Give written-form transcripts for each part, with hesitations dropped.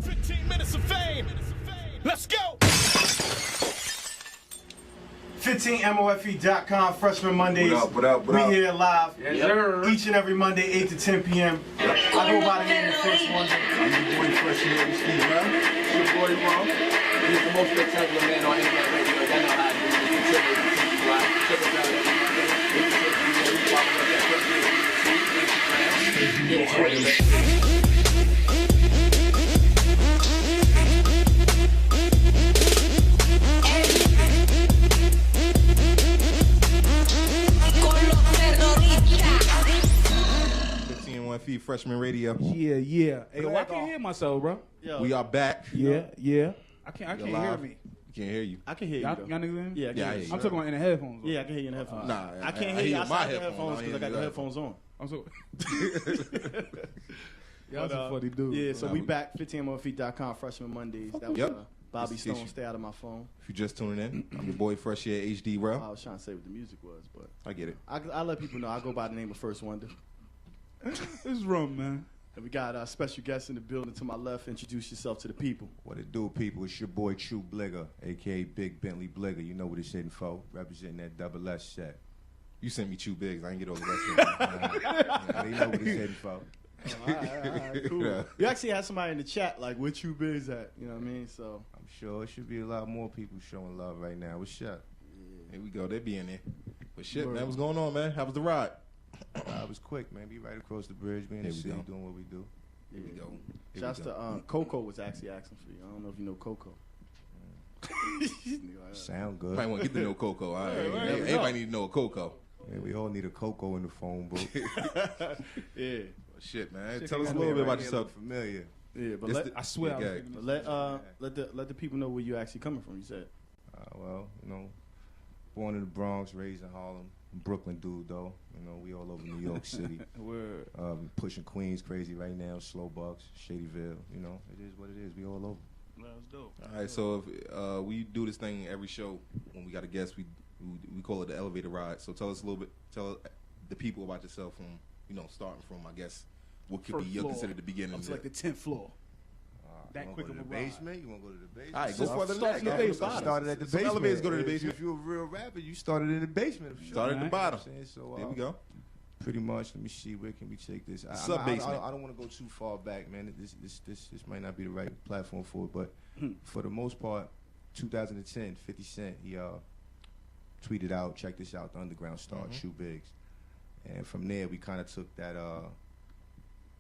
15 minutes of fame. Let's go. 15mofe.com, Freshman Mondays. What up? We here live Yes, each and every Monday, 8 to 10 p.m. I go by the name of Freshmen. I'm your boy Freshmen, Steve, man. It's your boy, Ron. He's the most spectacular man on internet radio. Y'all know how to do it. Check us out every Monday. 8 to 10 p.m. Follow us at Freshmen YouTube, Instagram. Feed Freshman Radio. Yeah. Hey, I can't hear myself, bro. Yo. We are back. Yeah. I can't hear me. Can't hear you. I can hear you. Y'all niggas in? Yeah, I can hear you. I'm talking about in the headphones. Yeah, I can hear you in the headphones. Nah, I can't hear you outside the headphones because I got the headphones on. I'm so. Y'all some funny dudes. Yeah, so we back. 15mofe.com, Freshman Mondays. That was Bobby Stone. Stay out of my phone. If you're just tuning in, I'm your boy Fresh Air HD, bro. I was trying to say what the music was, but I get it. I let people know I go by the name of First Wonder. This rum, man. And we got a special guest in the building to my left. Introduce yourself to the people. What it do, people? It's your boy True Bligger, a.k.a. Big Bentley Bligger. You know what it's hitting for. Representing that double S set. You sent me 2 bigs. I ain't get all the rest of it. You know what it's hitting for. All right, cool. Yeah. We actually had somebody in the chat like, where True Biz at? You know what I mean? So I'm sure it should be a lot more people showing love right now. What's up? Here we go. They be in there. But shit, man, what's going on, man? How was the ride? It was quick, man. Be right across the bridge, be in the city doing what we do. Here we go. Shouts to Coco was actually asking for you. I don't know if you know Coco. Sound good. Might want to get to know Coco. All right. Right, Everybody need to know a Coco. Yeah, we all need a Coco in the phone book. Yeah. Well, shit, man. Tell us a little bit about yourself. Familiar. Yeah, but I swear. let the people know where you actually coming from. You said. Well, you know, born in the Bronx, raised in Harlem. Brooklyn dude, though. You know, we all over New York City. Word. Pushing Queens crazy right now. Slow Bucks, Shadyville. You know, it is what it is. We all over. That's dope. All right, so if we do this thing every show when we got a guest, we call it the elevator ride. So tell us a little bit, tell the people about yourself from, you know, starting from, I guess, what could First be floor. considered the beginning. Up to like the 10th floor. That quick of of a a ride. basement? You want to go to the basement? All right, go further than start that. from the Go basement. from the Started at the Some basement. elevators go to the basement. If you're a real rapper, you started in the basement. Sure. Started at the bottom. You know what I'm saying? So, There we go. Pretty much. Let me see. Where can we take this? I Sub-basement. don't want to go too far back, man. This might not be the right platform for it, but for the most part, 2010, 50 Cent, he tweeted out, check this out, the underground star, Shoe Biggs. And from there, we kind of took that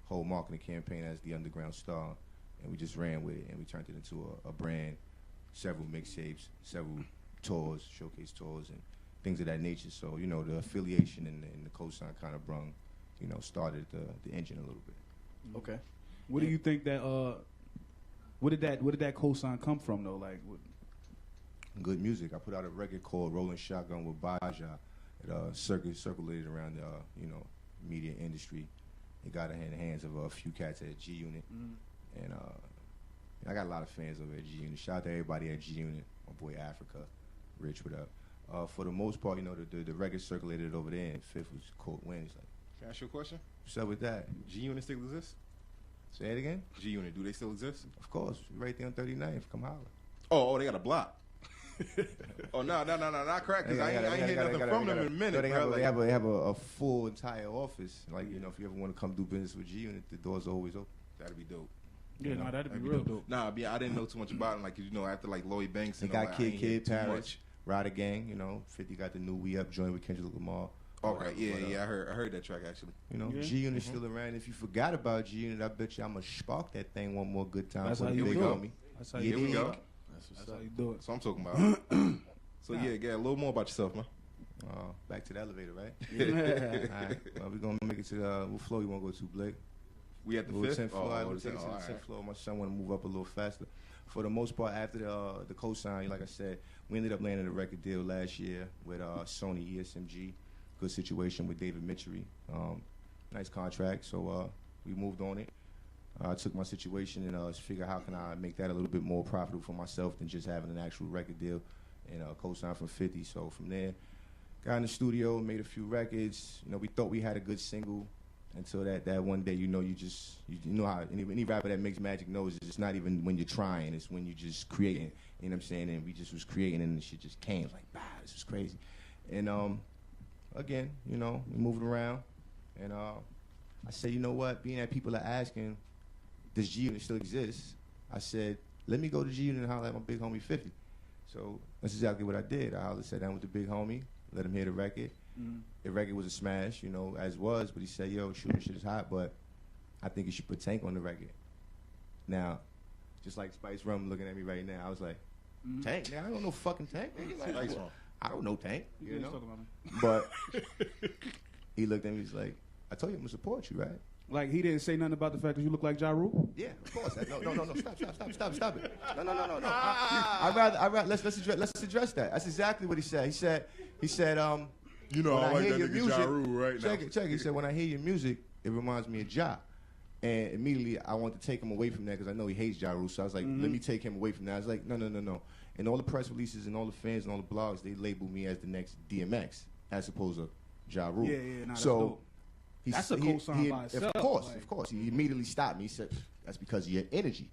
whole marketing campaign as the underground star, and we just ran with it, and we turned it into a brand, several mixtapes, several tours, showcase tours, and things of that nature. So, you know, the affiliation and the cosign kind of brung, you know, started the engine a little bit. Okay. What do you think that where did that cosign come from though? Like Good music. I put out a record called Rolling Shotgun with Baja. It circulated around the you know, media industry. It got in the hands of a few cats at G Unit. And I got a lot of fans over at G Unit. Shout out to everybody at G Unit. My boy Africa, Rich, what up? For the most part, you know, the record circulated over there, and Fifth was called Wins. Like, Can I ask you a question? what's up with that? G Unit still exists? Say it again? G Unit, do they still exist? Of course. Right there on 39th. Come holler. Oh, they got a block. Oh no, not correct. Cause I ain't hear nothing from them in a minute. They have a full entire office. Like, you know, if you ever want to come do business with G Unit, the doors are always open. That'd be dope. yeah, no, that'd be real dope. Nah, yeah, I didn't know too much about it. Like, 'cause, you know, after like Lloyd Banks, They and all got that, I ain't hear Kid, too Paris, much. Rider Gang. You know, 50 got the new We Up joint with Kendrick Lamar. Okay, But, yeah, I heard that track actually. You know, Yeah. G Unit's still around. If you forgot about G Unit, I bet you I'm gonna spark that thing one more good time. That's for how the you big do it. homie. That's how Yeah, you Here we do go. it. That's how you do it. So I'm talking about. So yeah, get a little more about yourself, man. Back to the elevator, right? Yeah. All right. Well, we're gonna make it to what floor you wanna go to, Blake? We at the Well, 5th. 10th floor. Oh, We'll the take it 10th. to the All 10th right. floor. My son want to move up a little faster. For the most part, after the cosign, like I said, we ended up landing a record deal last year with Sony ESMG. Good situation with David Mitchery. Nice contract. So we moved on it. I took my situation and figured how can I make that a little bit more profitable for myself than just having an actual record deal and co-sign from 50. So from there, got in the studio, made a few records. You know, we thought we had a good single, until that one day, you know, you know how any rapper that makes magic knows it's not even when you're trying, it's when you're just creating. You know what I'm saying? And we just was creating, and the shit just came. It's like, this is crazy. And again, you know, we moved around, and I said, you know what? Being that people are asking, does G Unit still exist? I said, let me go to G Unit and holler at my big homie 50. So that's exactly what I did. I sat down with the big homie, let him hear the record. Mm-hmm. The record was a smash, you know, as was, but he said, yo, shooting shit is hot, but I think you should put Tank on the record. Now, just like Spice Rum looking at me right now, I was like, Tank? Now, I don't know fucking Tank. Like, I don't know Tank, you know? But he looked at me, he's like, I told you I'm going to support you, right? Like, he didn't say nothing about the fact that you look like Ja Rule? Yeah, of course. No, stop it. No. I'd rather let's address that. That's exactly what he said. He said, you know, I like that nigga music, Ja Rule right now. Check it. He said, when I hear your music, it reminds me of Ja. And immediately I want to take him away from that because I know he hates Ja Rule. So I was like, let me take him away from that. I was like, no. And all the press releases and all the fans and all the blogs, they label me as the next DMX as opposed to Ja Rule. Yeah, no, so that's a cosign by itself. Of course. He immediately stopped me. He said, that's because of your energy.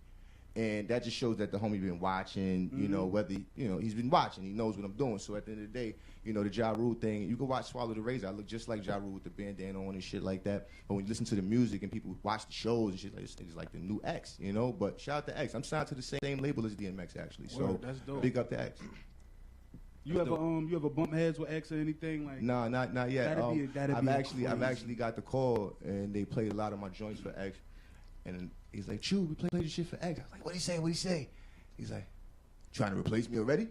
And that just shows that the homie been watching, you know, whether, you know, he's been watching. He knows what I'm doing. So at the end of the day, you know, the Ja Rule thing, you can watch Swallow the Razor. I look just like Ja Rule with the bandana on and shit like that. But when you listen to the music and people watch the shows and shit like this, thing's like the new X, you know? But shout out to X. I'm signed to the same label as DMX, actually. So that's dope. Big up to X. You ever bump heads with X or anything like? No, not yet. I've actually got the call and they played a lot of my joints for X, and he's like, "Chew, we played the shit for X." I was like, "What he say?" He's like, "Trying to replace me already?"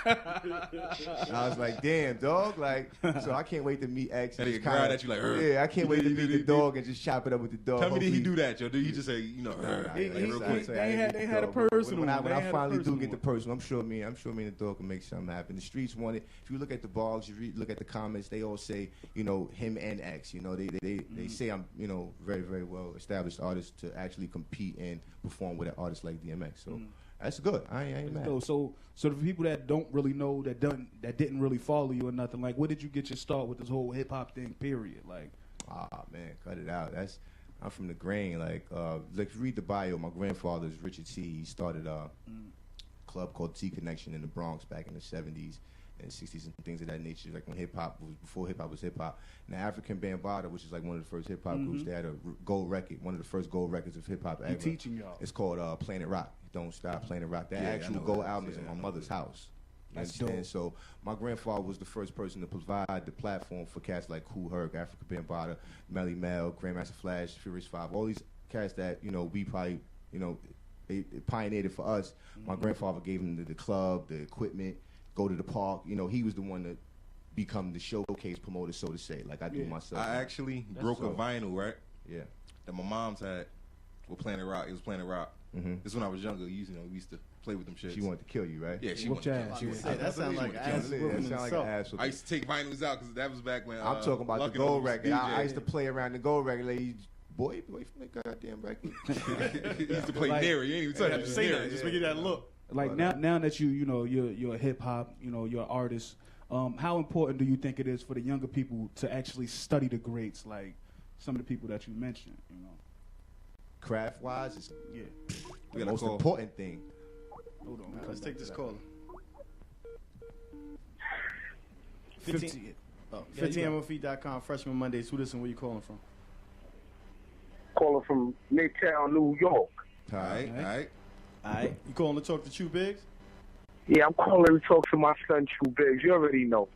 I was like, damn, dog. Like, so I can't wait to meet X. And he cried at you like, yeah, I can't wait to meet the dog and just chop it up with the dog. Tell me, did he do that, yo? Did he just say, you know, they had a personal. When I finally do get the personal, I'm sure me and the dog can make something happen. The streets want it. If you look at the blogs, look at the comments, they all say, you know, him and X. You know, they say I'm, you know, very, very well established artist to actually compete and perform with an artist like DMX. So. That's good. I ain't mad. So the people that don't really know, that didn't really follow you or nothing, like, where did you get your start with this whole hip hop thing? Period. Like, man, cut it out. I'm from the grain. Like if you read the bio, my grandfather's Richard T. He started a club called T Connection in the Bronx back in the 70s and 60s and things of that nature. Like when before hip hop was hip hop. And the African Bambaataa, which is like one of the first hip hop groups, they had a gold record, one of the first gold records of hip hop ever. Teaching y'all. It's called Planet Rock. Don't Stop, Planet Rock. That actual gold album is in my mother's house. That's dope. So my grandfather was the first person to provide the platform for cats like Kool Herc, Africa Bambaataa, Melly Mel, Grandmaster Flash, Furious 5, all these cats that, you know, we probably, you know, they pioneered it for us. My grandfather gave him the club, the equipment, go to the park. You know, he was the one to become the showcase promoter, so to say, like I do myself. I actually broke a vinyl, right? Yeah. That my mom's had with Planet Rock. It was Planet Rock. This when I was younger. You know, we used to play with them shits. She wanted to kill you, right? Yeah, she wanted to kill me. That sounds like ass whooping. I used to take vinyls out because that was back when I'm talking about the gold record. I used to play around the gold record. Like, boy from the goddamn record. He used to play Neri. You ain't even touch say that. Just make it that look. Like now that you know you're a hip hop, you know, you're an artist. How important do you think it is for the younger people to actually study the greats, like some of the people that you mentioned? You know, craft-wise, it's the most important thing. Hold on, let's take this call. 15MOFE.com, Freshman Mondays. Who this and where you calling from? Calling from Midtown, New York. All right. You calling to talk to Chew Biggs? Yeah, I'm calling to talk to my son, Chew Biggs. You already know.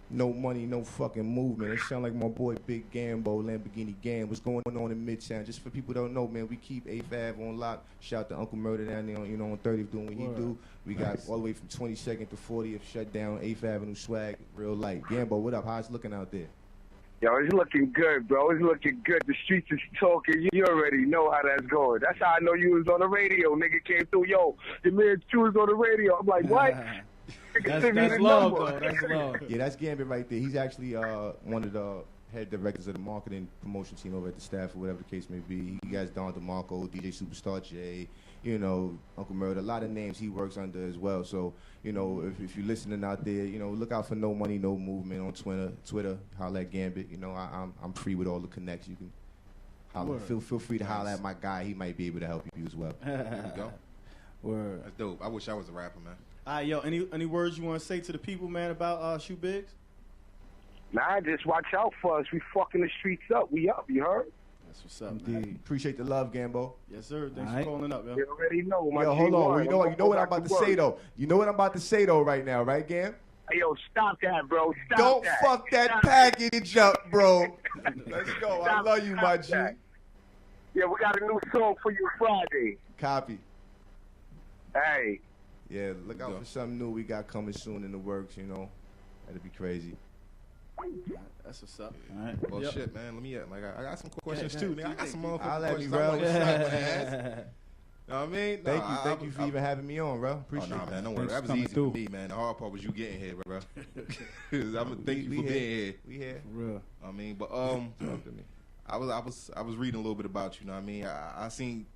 No money, no fucking movement. It sound like my boy Big Gambo, Lamborghini Gam. What's going on in Midtown? Just for people who don't know, man, we keep 8th Ave on lock. Shout out to Uncle Murder down there, on 30th doing what he do. We got all the way from 22nd to 40th shut down, 8th Avenue swag, real light. Gambo, what up? How's it looking out there? Yo, it's looking good, bro. It's looking good. The streets is talking. You already know how that's going. That's how I know you was on the radio. Nigga came through. Yo, the man Chew was on the radio. I'm like, what? That's love, though. That's love. Yeah, that's Gambit right there. He's actually one of the head directors of the marketing promotion team over at the staff, or whatever the case may be. He got Don DeMarco, DJ Superstar J, you know, Uncle Murder, a lot of names he works under as well. So, you know, if you're listening out there, you know, look out for No Money, No Movement on Twitter. Holla at Gambit. You know, I'm free with all the connects. You can holler. Feel free to holler at my guy. He might be able to help you as well. There we go. Word. That's dope. I wish I was a rapper, man. All right, yo, any words you want to say to the people, man, about Shoe Bigs? Nah, just watch out for us. We fucking the streets up. We up, you heard? That's what's up, man. Appreciate the love, Gambo. Yes, sir. Thanks All right. for calling up, yo. You already know. My Yo, hold on. G1. You know what I'm about to say though. You know what I'm about to say though right now, right, Gam? Hey, yo, stop that, bro. Stop Don't that. fuck that Stop package up, bro. Let's go. I Stop- love you, my G. stop that. Yeah, we got a new song for you Friday. Copy. Hey. Yeah, look out Yeah. for something new we got coming soon in the works, you know. That'd be crazy. That's what's up. All right. Well, Yep. shit, man. Let me I got some questions yeah, too, yeah, nigga. I got some motherfucking I'll let questions. me, I bro. want to slap my ass. Know what I mean? Thank you for even having me on, bro. Appreciate Oh, nah, it. man, don't worry. Thanks That for was coming easy through. for me, man. The hard part was you getting here, bro. I'm gonna thank you for being here. We here. For real. I mean, but Talk to me. I was reading a little bit about you. Know what I mean? I seen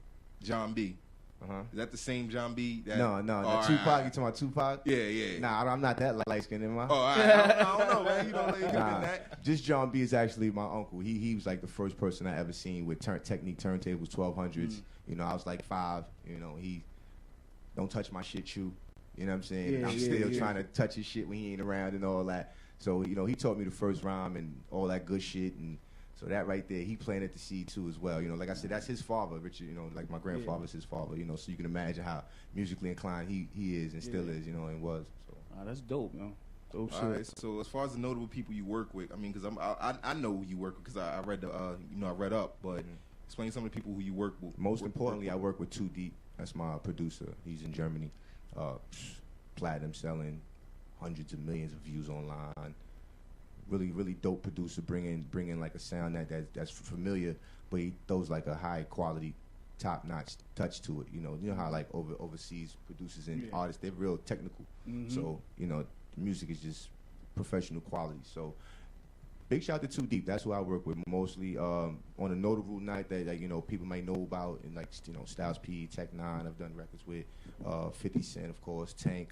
John B. Uh-huh. Is that the same John B? That, No, Oh, Tupac. alright. You talking about Tupac? Yeah. Nah, I'm not that light skinned, am I? Oh, all right. I don't know, man. You know, you Nah, that. just John B is actually my uncle. He was like the first person I ever seen with Technique turntables, 1200s. You know, I was like 5. You know, he don't touch my shit, Chew. You know what I'm saying? Yeah, I'm yeah, still yeah. trying to touch his shit when he ain't around and all that. So, you know, he taught me the first rhyme and all that good shit. And so that right there, he planted the seed too as well. You know, like I said, that's his father, Richard. You know, like my grandfather's his father. You know, so you can imagine how musically inclined he is and still is. You know, and was. So. That's dope, man. Dope shit. All right. So as far as the notable people you work with, I mean, because I know who you work with because I read the I read up, but explain some of the people who you work with. Most importantly, I work with Too Deep. That's my producer. He's in Germany. Platinum selling, hundreds of millions of views online. Really, really dope producer. Bringing like a sound that's familiar, but he throws like a high quality, top notch touch to it. You know how like overseas producers and artists, they're real technical. So you know, the music is just professional quality. So. Big shout out to Too Deep. That's who I work with mostly. On a notable night that you know people might know about, and like you know Styles P, Tech Nine. I've done records with 50 Cent, of course, Tank.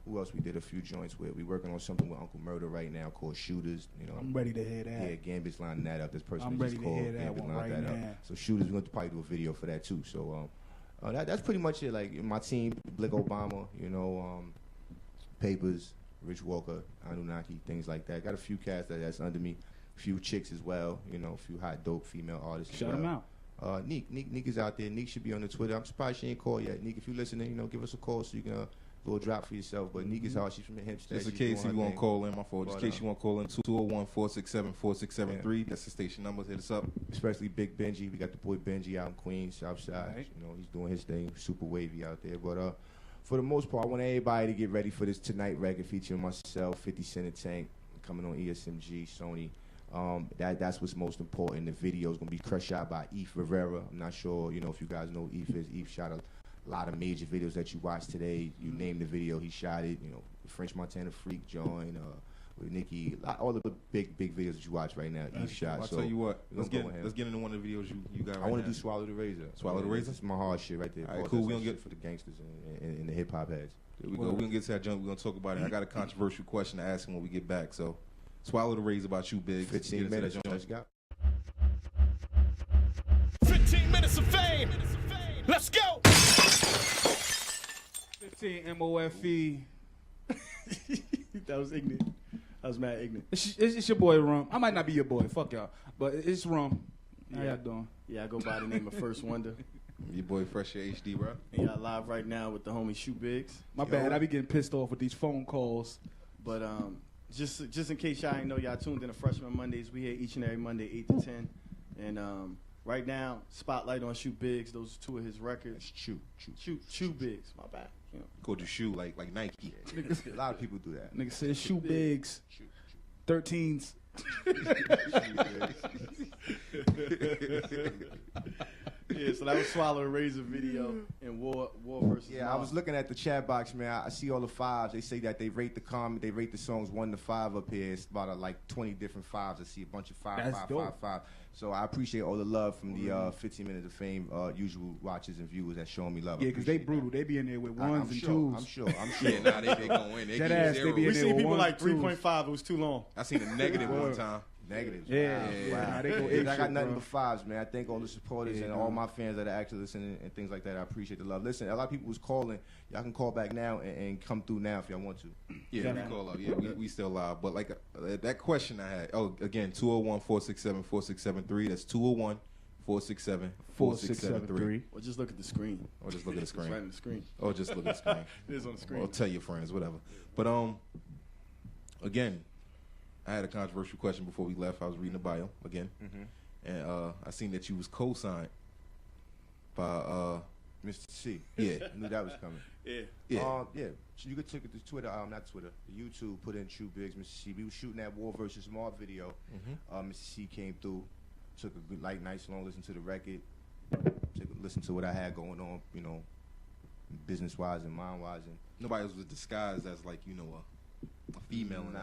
Who else we did a few joints with? We working on something with Uncle Murder right now called Shooters. You know, I'm ready to hear that. yeah, Gambit's lining that up. This person I'm just ready to called. hear that Gambit one lined right that now. up. So Shooters, we're going to probably do a video for that too. So that's pretty much it. Like my team, Blick Obama, you know, Papers, Rich Walker, Anunnaki, things like that. Got a few cats that's under me. A few chicks as well. You know, a few hot dope female artists. Shout as well. them out. Neek is out there. Neek should be on the Twitter. I'm surprised she ain't called yet. Neek, if you listening, you know, give us a call so you can little drop for yourself. But Neek is hard. She's from the Hempstead. Just in She's case doing you her want to thing. call in, my fault. Just But, in case you want to call in, 201-467-4673. That's the station number. Hit us up. Especially Big Benji. We got the boy Benji out in Queens, Southside. Right. You know, he's doing his thing. Super wavy out there. But for the most part, I want everybody to get ready for this Tonight record featuring myself, 50 Cent and Tank, coming on ESMG, Sony. That's what's most important. The video is going to be crushed out by Eve Rivera. I'm not sure, you know, if you guys know who Eve is. Eve shot a lot of major videos that you watched today. You name the video, he shot it. You know, French Montana Freak joint, with Nicki, all of the big videos that you watch right now, Eve shot. I'll So tell you what. we're Let's gonna go ahead. get into one of the videos you got right I want now. to do Swallow the Razor. Swallow the Razor? It's my hard shit right there. All right, Pause. cool. That's We like gonna shit for the gangsters and the hip hop heads. There we go. We're going to get to that jump. We're going to talk about it. I got a controversial question to ask him when we get back. So, Swallow the Razor about you, Big. 15 minutes. Let's go. 15 minutes of fame. Let's go. 15 MOFE. That was ignorant. That was mad ignorant. It's your boy Rum. I might not be your boy. Fuck y'all. But it's Rum. How Yeah. y'all doing? Yeah, I go by the name of First Wonder. Your boy Fresh Air HD, bro. And y'all live right now with the homie Shoe Bigs. My bad. I be getting pissed off with these phone calls. But just in case y'all ain't know, y'all tuned in to Freshman Mondays. We here each and every Monday, 8 to 10. And right now, spotlight on Shoe Bigs. Those are two of his records. Chew. Shoe Bigs. My bad. You know. Called you shoe like Nike. A lot of people do that. Nigga said shoe bigs. 13s. Yeah, so that was Swallow the Razor video in War versus Yeah, I was looking at the chat box, man. I see all the fives. They say that they rate the songs 1 to 5 up here. It's about like 20 different fives. I see a bunch of 5, That's 5, dope. 5, 5. So I appreciate all the love from the 15 Minutes of Fame usual watchers and viewers that showing me love. I Yeah, because they appreciate brutal. They be in there with that. ones and sure, twos. I'm sure. Yeah, nah, they go in. They That give you ass, they zero. be in We there seen with people ones like and twos. 3.5. It was too long. I seen a negative one time. Negatives. Yeah. Wow. Nah, they go I ape got shit, nothing bro. but fives, man. I thank all the supporters Yeah, and no. all my fans that are actually listening and things like that. I appreciate the love. Listen, a lot of people was calling. Y'all can call back now and come through now if y'all want to. Yeah, we call up. Yeah, we still live. But like that question I had. Oh, again, 201-467-4673. That's 201-467-4673. Or just look at the screen. Or just look at the It's screen. right on the screen. Or just look at the screen. It is on the screen. Or tell your friends, whatever. But again, I had a controversial question before we left. I was reading the bio again, and I seen that you was co-signed by Mr. C. Yeah. I knew that was coming. Yeah. Yeah. Yeah. So you could take it to Twitter, not Twitter, YouTube, put in True Bigs, Mr. C. We was shooting that War versus Marv video. Mr. C came through, took a good, nice long listen to the record, listen to what I had going on, business-wise and mind-wise. And nobody was disguised as like a female. nah,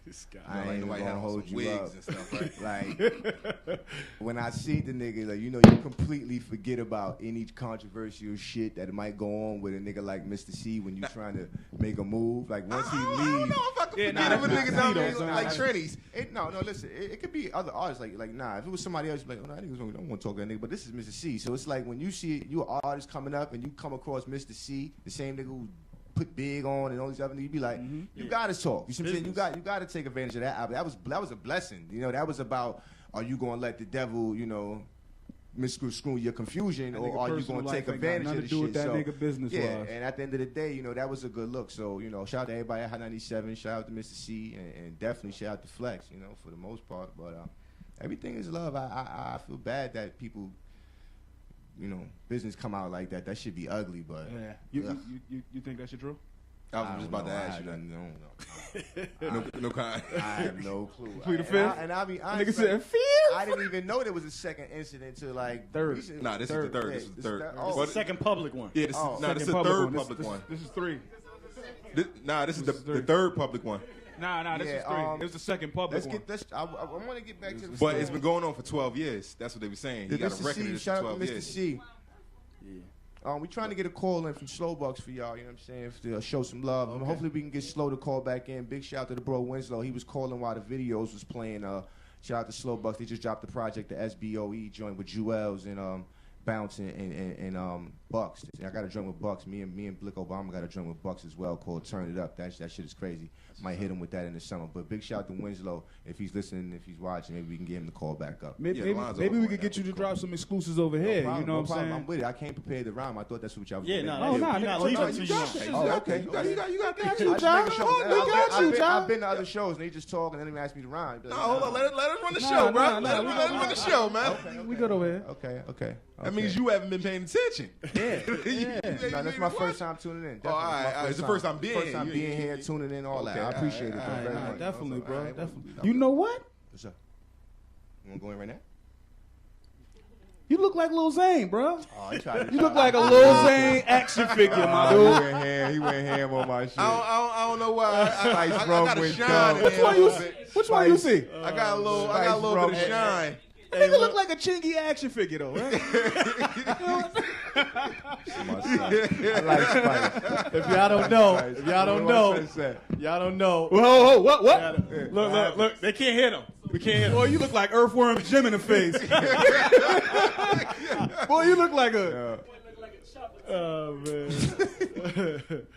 This guy. I ain't nobody gonna had on hold some you wigs up. and stuff, right? Like, when I see the nigga, you completely forget about any controversial shit that might go on with a nigga like Mr. C when you trying to make a move. Like, once he I don't leaves. know if I could Yeah, forget nah, if a nah, nigga nah, down nah, there nah, like nah. trannies. No, listen, it could be other artists. Like, nah, if it was somebody else, you'd be like, oh, no, I don't want to talk to that nigga. But this is Mr. C. So it's like when you see you an artist coming up and you come across Mr. C, the same nigga who put Big on and all these other niggas, you be like, you gotta talk. You see what I'm saying? You got to take advantage of that album. That was a blessing. That was about, are you gonna let the devil, misconstrue your confusion, or are you gonna take advantage of the to do with shit? that nigga business Yeah, wise. and at the end of the day, that was a good look. So, shout out to everybody at Hot 97, shout out to Mr. C, and definitely shout out to Flex, for the most part. But everything is love. I feel bad that people, business come out like that. That should be ugly, but Yeah. You think that shit true? I was just about to ask you that. No kind. I have no clue. Plead the fifth? And I'll be Nigga honest, said, like, feel. I didn't even know there was a second incident to Third. recent- Nah, this is the third. This is the third. It's the second public one. Yeah, this Oh. is this is the Public third one. public one. This is three. This is the third public one. Nah, this Yeah, is three. It was the second public one. I want to get back to the But it's been going on for 12 years. That's what they were saying. He got a Mr. record of C, this for shout out 12 to Mr. years. C. We trying to get a call in from Slow Bucks for y'all, you know what I'm saying, to show some love. Hopefully we can get Slow to call back in. Big shout out to the bro Winslow. He was calling while the videos was playing. Shout out to Slow Bucks. They just dropped the project, the SBOE joint with Jewels and Bounce and Bucks. I got a joint with Bucks. Me and Blick Obama got a joint with Bucks as well called Turn It Up. That shit is crazy. Might hit him with that in the summer. But big shout out to Winslow. If he's listening, if he's watching, maybe we can get him to call back up. Maybe, Yeah, the line's maybe open we right could now. get you to drop some exclusives over here. No problem, You know no what I'm problem. saying? I'm with it. I can't prepare the rhyme. I thought that's what y'all was Yeah, doing. no, Oh, nah, you're not nigga, leaving you until you got want. it. Oh, okay. You got you, I John. just making sure. We got you, John. I've been to other shows and they just talk and then they ask me to rhyme. No, hold on. Let us run the Nah, show, nah, bro. nah, Let us run the show, man. We good over here. Okay. That means you haven't been paying attention. Yeah. No, that's my first time tuning in. Oh, all right. It's the first time being First here. time You- being here, tuning in, all that. Okay, I appreciate it, all though, right, very all much. right. Definitely, bro. All right, Definitely. You know what? What's up? You want to go in right now? You look like Lil Zane, bro. Oh, he tried to. You look like a Lil Zane action figure, my He dude. went ham. He went ham on my shit. I don't know why. I got a with shine gum. in Which there one a you little see? bit. Which one you see? I got a little bit of shine. That nigga look like a chingy action figure, though. Right? I like Spice. If y'all don't know, y'all don't know. Whoa, what? Look. They can't hit him. We can't hit him. Boy, you look like Earthworm Jim in the face. Boy, you look like a Oh man.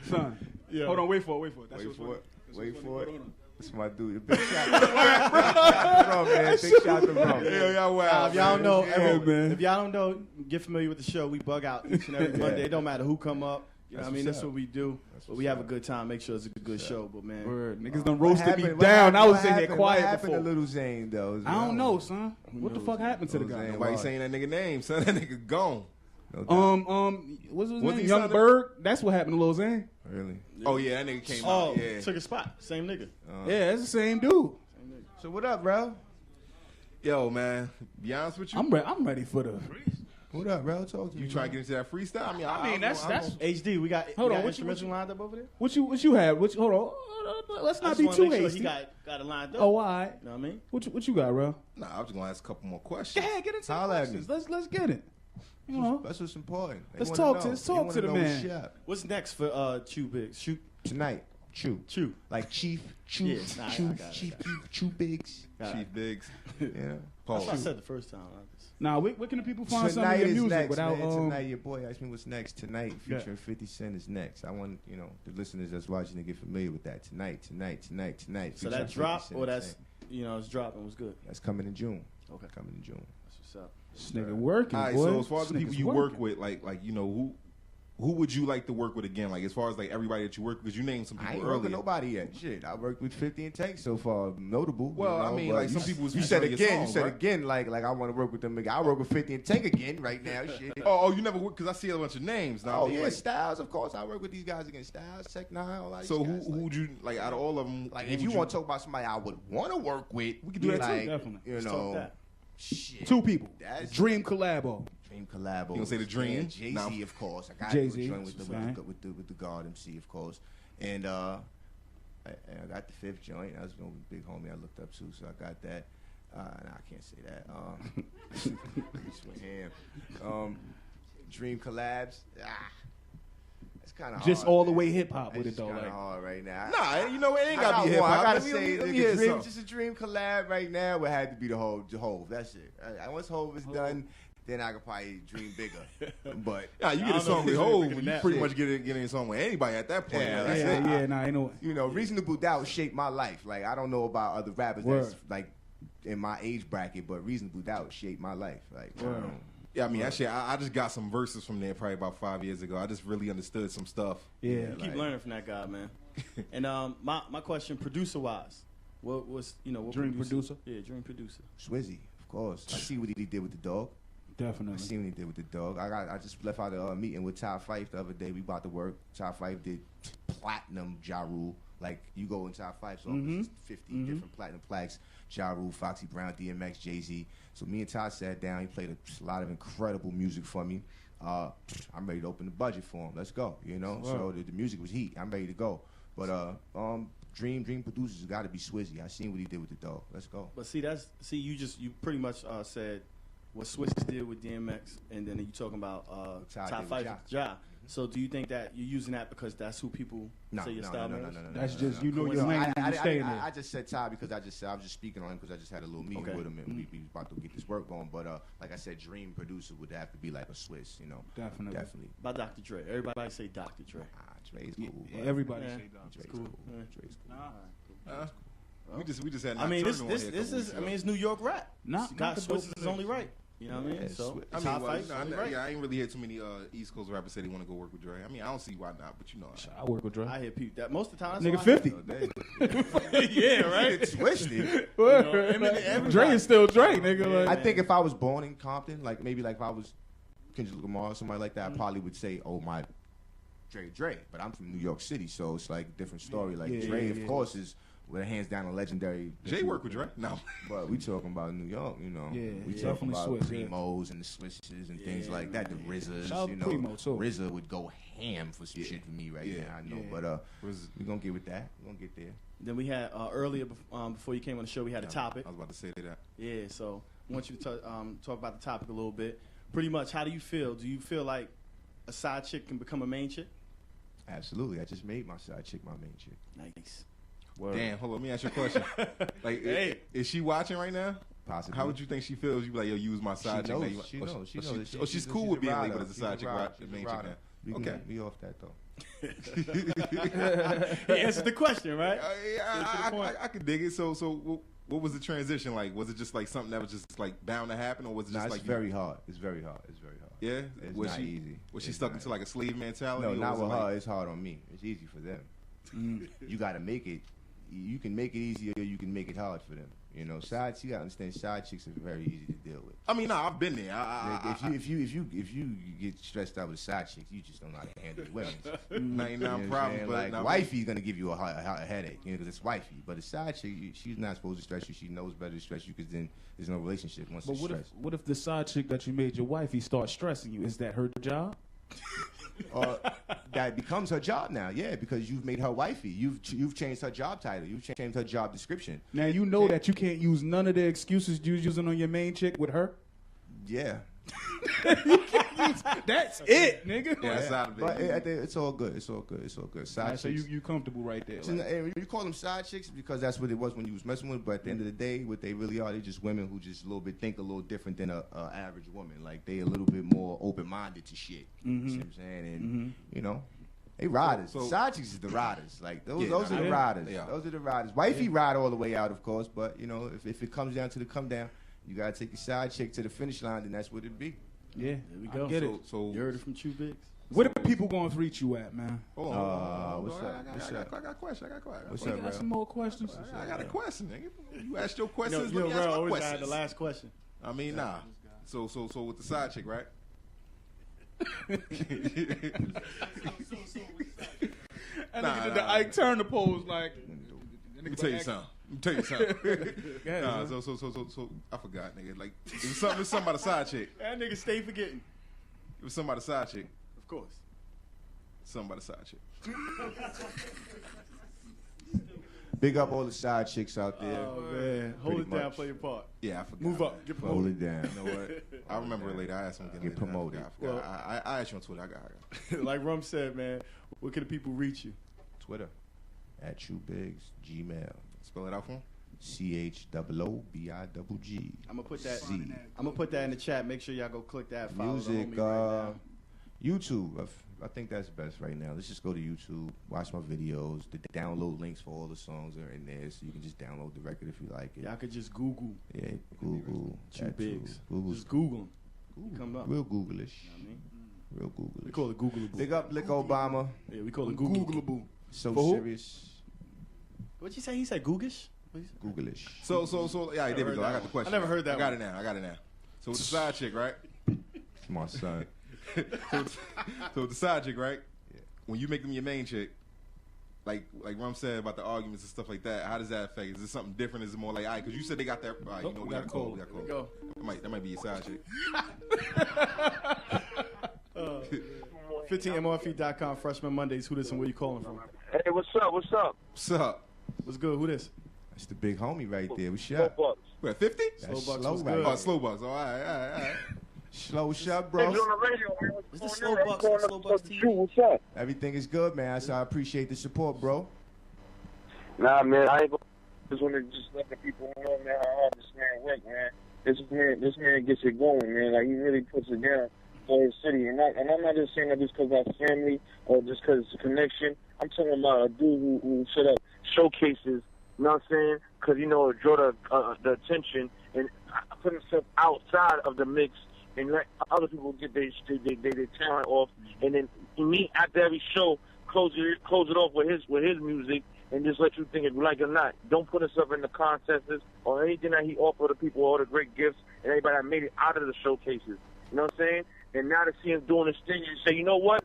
son. Yeah. Hold on, wait for it. That's Wait what's for funny. it. That's Wait what's for funny. it. Hold on. That's my dude. Big shout out to Rum, man. Big shout out to Rum. Yeah, y'all If wild. y'all don't know, Yeah, man. if y'all don't know, get familiar with the show. We bug out each and every Monday. It don't matter who come up. You know what I mean? That's what we do. But we have a good time. Make sure it's a good show. But man, Word. Niggas done roasted me What down. happened- I was what sitting here happened- quiet What happened before. to Little Zane, though? I don't know, son. What the fuck happened to the Lil guy? Zane? Nobody saying that nigga name, son. That nigga gone. No doubt. What's his Was name? he Young signed- Bird. That's what happened to Lil Zane. Really? Oh yeah, that nigga came oh, out. Yeah. took a spot. Same nigga. Yeah, it's the same dude. So what up, bro? Yo, man. Be honest with you. I'm ready for the. What up, bro? Talk to me. You trying to get into that freestyle? I mean, that's HD, we got Hold on, what you- instrumental lined up over there. what you had. Hold on. Let's I not just be wanna too make sure hasty. he got it lined up. Oh, all right. You know what I mean? What you got, bro? Nah, I was just gonna ask a couple more Go questions. ahead, get into the Holla at questions. me. Let's get it. You know. That's what's important. They Let's wanna talk know. to- let's They talk wanna to the know man. what's up. What's next for Chew Big? Shoot. Tonight, Chew. Like Chief, Chew, Yeah, nah, I Chew, got it, Chief, I got it. Chew Biggs. Chief Biggs. Yeah. That's Pause. what I said the first time. Now, where can the people find some Tonight of your is music next, without man. Tonight, your boy asked me what's next. Tonight, Yeah. featuring 50 Cent is next. I want, the listeners that's watching to get familiar with that. Tonight. So featuring that 50 drop, Cent or is that's, next. it's dropping was good. That's coming in June. Okay. Coming in June. That's what's up. This nigga working, All right, boy. so as far as the This people nigga's you working. work with, like who would you like to work with again? Like as far as like everybody that you work with, because you named some I people ain't worked with earlier. nobody yet. Shit, I worked with 50 and Tank so far. Notable. Well, I mean, but like, some people was You said featuring your again. songs, You said right? again. Like I want to work with them again. I work with 50 and Tank again right now. Shit. Oh, you never work because I see a bunch of names now. Oh yeah, Like, Styles. Of course, I work with these guys again. Styles, Tech Nine, all that. so who would you like out of all of them? Like who if would you want to talk about somebody I would want to work with, we could do that too, like, definitely. You Let's talk know, that. shit. Two people. That's Dream collabo. Dream collabo. You gonna say the Dream? Jay Z, No. of course. I got Jay-Z, to join with fine. the God MC, of course. And I got the fifth joint. That was a big homie I looked up to, so I got that. Nah, I can't say that. Just with him. Dream collabs. It's kind of Just hard, all the man. way hip hop with It's it though. kind of Like, hard right now. Nah, you know it ain't I gotta got be hip one. I hop. gotta Let me say, hear dream, something. just a dream collab right now would have to be the Hove. That's it. Once Hove is done, then I could probably dream bigger. But Yeah, you I get a don't know song if with he's Hov, bigger than you that. pretty much get a song with anybody at that point. Yeah, That's it. nah, I know. Reasonable Doubt shaped my life. Like I don't know about other rappers Word. that's like in my age bracket, but Reasonable Doubt shaped my life. Like Yeah, I mean, actually, I just got some verses from there probably about 5 years ago. I just really understood some stuff. Yeah. You keep learning from that guy, man. And my question, producer wise, what was what Dream producer? Yeah, dream producer. Swizzy, of course. I see what he did with the dog. I Definitely. seen what he did with the dog. I just left out a meeting with Ty Fife the other day. We about to work. Ty Fife did platinum Ja Rule. Like you go in Ty Fife's office, 50 different platinum plaques. Ja Rule, Foxy Brown, DMX, Jay-Z. So me and Ty sat down. He played a lot of incredible music for me. I'm ready to open the budget for him. Let's go. So the music was heat. I'm ready to go. But dream producers got to be Swizzy. I seen what he did with the dog. Let's go. But you pretty much said what Swiss did with DMX, and then you talking about Ty Ty did Fife with with Ja. So do you think that you're using that because that's who people say your style is? That's just your No, lane. You staying I there. just said Ty because I was just speaking on him because I just had a little meeting Okay. with him and we was about to get this work going. But like I said, dream producer would have to be like a Swiss, Definitely. By Dr. Dre. Everybody say Dr. Dre. Dre's cool. Yeah, but everybody Yeah. say that. Dre's cool. cool. Yeah. Dre's cool. We just had. I mean, this Nocturnal on here a this couple is weeks I ago. mean, it's New York rap. Not Got the Swiss dope is only right. You know what I mean? Yeah, So I Ty mean, well, Fife's only right. I ain't really hear too many East Coast rappers say they want to go work with Dre. I mean, I don't see why not, but I work with Dre. I hear people that most of the time. Nigga, that's all 50. I hear. Yeah, right. It's twisted. Dre is still Dre, nigga. Like, I think if I was born in Compton, like maybe like if I was Kendrick Lamar or somebody like that, I probably would say, "Oh my, Dre." But I'm from New York City, so it's like a different story. Like Yeah, Dre, yeah, of yeah. course, is with a hands down a legendary. Jay work with Dre? No. But we talking about New York, Yeah, we yeah, talking definitely about Swiss, yeah. Primos and the Swisses and things like that. The RZAs, Shout out Primo, too. RZA would go ham for some shit for me right now. I know, Yeah. but we gonna get with that. We gonna get there. Then we had earlier before you came on the show, we had a topic. I was about to say that. Yeah, so I want you to talk about the topic a little bit. Pretty much, how do you feel? Do you feel like a side chick can become a main chick? Absolutely. I just made my side chick my main chick. Nice. Damn, hold on. Let me ask you a question. Like, Hey. is she watching right now? Possibly. How would you think she feels? You be like, yo, use my side She chick. knows. Like, She oh, knows. She oh, knows. oh, she's cool a with being rider. labeled as a She's side chick, rider. right? She's a Main rider. chick now. Okay. We off that though. He answered the question, right? I could dig it. So what was the transition like? Was it just like something that was just like bound to happen, or was it just It's like very hard. It's very hard. It's very hard. Yeah, It's was not she easy. Was she It's stuck not into like a slave mentality? No, or not was it with like, her. It's hard on me. It's easy for them. You got to make it. You can make it easy, or you can make it hard for them. You gotta understand. Side chicks are very easy to deal with. I mean, I've been there. If you get stressed out with a side chick, you just don't know how to handle the women. 99 problems, but like nah, wifey's gonna give you a headache, because it's wifey. But a side chick, she's not supposed to stress you. She knows better to stress you, because then there's no relationship once but it's stressed. what if the side chick that you made your wife, he starts stressing you? Is that her job? That becomes her job now, yeah, because you've made her wifey. You've changed her job title. You've changed her job description. Now you know that you can't use none of the excuses you was using on your main chick with her. Yeah, That's it, nigga. Yeah, that's out of But it. it's all good. It's all good. It's all good. Side Right, so chicks. you comfortable right there. So, and you call them side chicks because that's what it was when you was messing with. But at the end of the day, what they really are, they just women who just a little bit think a little different than a average woman. Like they a little bit more open minded to shit. You see what I'm saying? And you know, they riders. So- Side chicks is the riders. Like those Yeah, are the yeah. riders. They are. Those are the riders. Wifey ride all the way out, of course. But you know, if it comes down to the come down, you gotta take your side chick to the finish line, then that's what it'd be. Yeah, There we go. I get it. So You heard it from Chew Biggs. Where the people going to reach you at, man? hold on. What's up? I got a question. What's We up, got bro? some more questions. I got a question, nigga. You asked your You questions. know, let me ask bro, my always questions. had the last question. I mean, nah. So with the side chick, right? That Nah, nigga did nah, the Ike Turner pose like. Let me tell you something. Nah, so I forgot, nigga. Like it was something about a side chick. That nigga stay forgetting. It was something about a side chick. Of course. Something about a side chick. Big up all the side chicks out there. Oh, man. Hold Pretty it down, much. play your part. Yeah, I forgot. Move up. Get Hold promoted. it down. You know what? I remember it later. I asked him again. Get later. promoted. I forgot. I asked you on Twitter. I got. Like Rum said, man, where can the people reach you? Twitter at TrueBiggs, Gmail, Spell it out for him. CHOOBIGG. I'm gonna put that. Z. I'm gonna put that in the chat. Make sure y'all go click that. Follow Music, the homie right now. YouTube. I think that's best right now. Let's just go to YouTube, watch my videos. The download links for all the songs are in there, so you can just download the record if you like it. Y'all could just Google Yeah, Google. Chew that Biggs. too. Google's Just Google 'em. Come up. real Googlish. I mean, Real we Googlish. call it Googleable. Big up, Lick Obama. Yeah, we call it Googleable. So For who? serious. What'd you say? He said Googish? What'd you say? Googlish. So yeah, there we heard go. that I got one. the question. I never heard that I got one. it now. So with the side chick, right? My son. So with the side chick, right? When you make them your main chick, like Rum said about the arguments and stuff like that, how does that affect? Is it something different? Is it more like, all right, because you said they got that, all right, you know, we got a call. There we go. That might be your side chick. 15mrfe.com, Freshman Mondays. Who this and where you calling from? Hey, what's up? What's up? What's up? What's good? Who this? That's the big homie right there. We Four shot. bucks. We're at 50? That's Slow Bucks slow was right good. Oh, slow bucks. Oh, all right. Slow shot, Hey, bro. you on the radio, man. Is What's this going Slow on? Bucks I'm on calling Slow up Bucks to TV? you. What's up? Everything is good, man. So I appreciate the support, bro. Nah, man, I ain't gonna just want to just let the people know, man, how hard this man work, man. This man gets it going, man. Like, he really puts it down for his city. And I'm not just saying that just because that's family or just because it's a connection. I'm talking about a dude who set up showcases, you know what I'm saying? Because, you know, it draw the attention and put himself outside of the mix and let other people get their talent off. And then me, after every show, close it off with his music and just let you think if you like it or not. Don't put himself in the contests or anything that he offered the people, all the great gifts and everybody that made it out of the showcases. You know what I'm saying? And now to see him doing this thing, you say, you know what?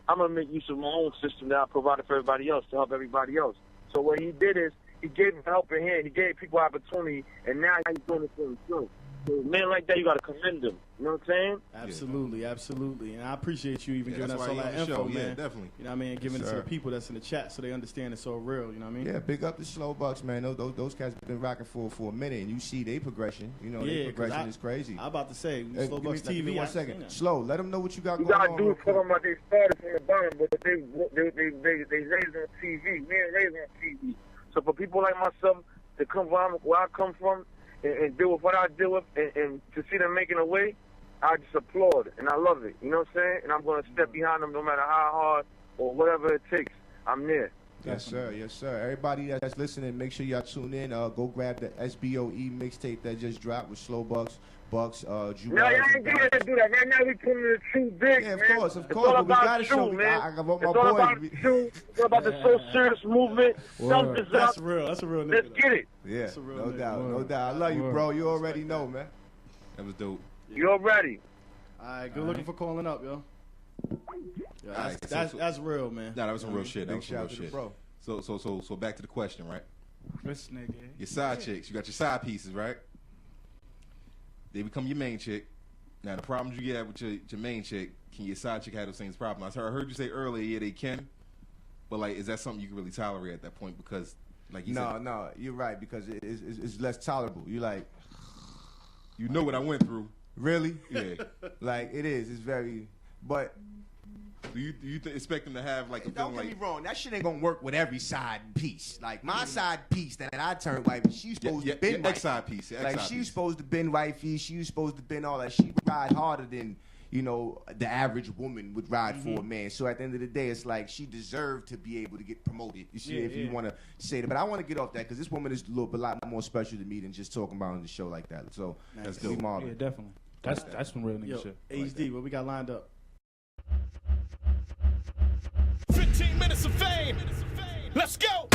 I'm going to make use of my own system that I provided for everybody else to help everybody else. So what he did is he gave a helping hand. He gave people opportunity, and now he's doing it for himself. So a man like that, you got to commend him. You know what I'm saying? Absolutely, absolutely. And I appreciate you even Yeah, giving that's us why all he that on the info, show. man. Yeah, definitely. You know what I mean? Giving it to sir. the people that's in the chat so they understand it's so real, you know what I mean? Yeah, big up the Slow Bucks, man. Those cats have been rocking for a minute, and you see their progression. You know, Yeah, their 'cause progression is crazy. I'm about to say, Hey, Slow give me- Bucks give me TV. one I seen second. that. Slow, let them know what you got You going got on. dudes real quick. talking about they started from the bottom, but they raised on TV. We ain't raised on TV. So for people like myself to come from where I come from and deal with what I deal with and to see them making a way, I just applaud it, and I love it. You know what I'm saying? And I'm going to step behind them no matter how hard or whatever it takes. I'm there. Yes, sir. Yes, sir. Everybody that's listening, make sure y'all tune in. Go grab the SBOE mixtape that just dropped with Slow Bucks, Juwaz. No, y'all ain't getting to do that. Right now we putting it too big, Yeah, of man. course, It's but all we about gotta you, show. man. I got my It's all boys. about you. It's all about the So Serious movement. Something's That's up. real. That's a real nigga. Let's get it. Yeah, That's a real no nigga. doubt, no doubt. I love you, bro. You already know, man. That was dope. You're ready. All right, good looking for calling up, yo. Yeah, All right, that's real, man. Nah, that was some real shit. That Big was some real shout out to the shit. bro. So back to the question, right? This nigga. Your side chicks, you got your side pieces, right? They become your main chick. Now the problems you get with your main chick, can your side chick have those same problems? I heard you say earlier, yeah, they can, but like, is that something you can really tolerate at that point? Because, like you said, No, you're right because it's less tolerable. You like, you know what I went through. Really? Yeah. Like it is. It's very. But Do you expect them to have like a don't feeling get like me wrong. That shit ain't gonna work with every side piece. Like my side piece that I turned wifey, she's supposed to bend X side piece? Like she's supposed to bend wifey. She's supposed to bend all that. She ride harder than the average woman would ride for a man. So at the end of the day, it's like she deserved to be able to get promoted. You see, if you want to say that. But I want to get off that because this woman is a lot more special to me than just talking about on the show like that. So that's dope. Yeah, definitely. That's some real nigga shit. HD, what we got lined up? 15 minutes of fame. Let's go.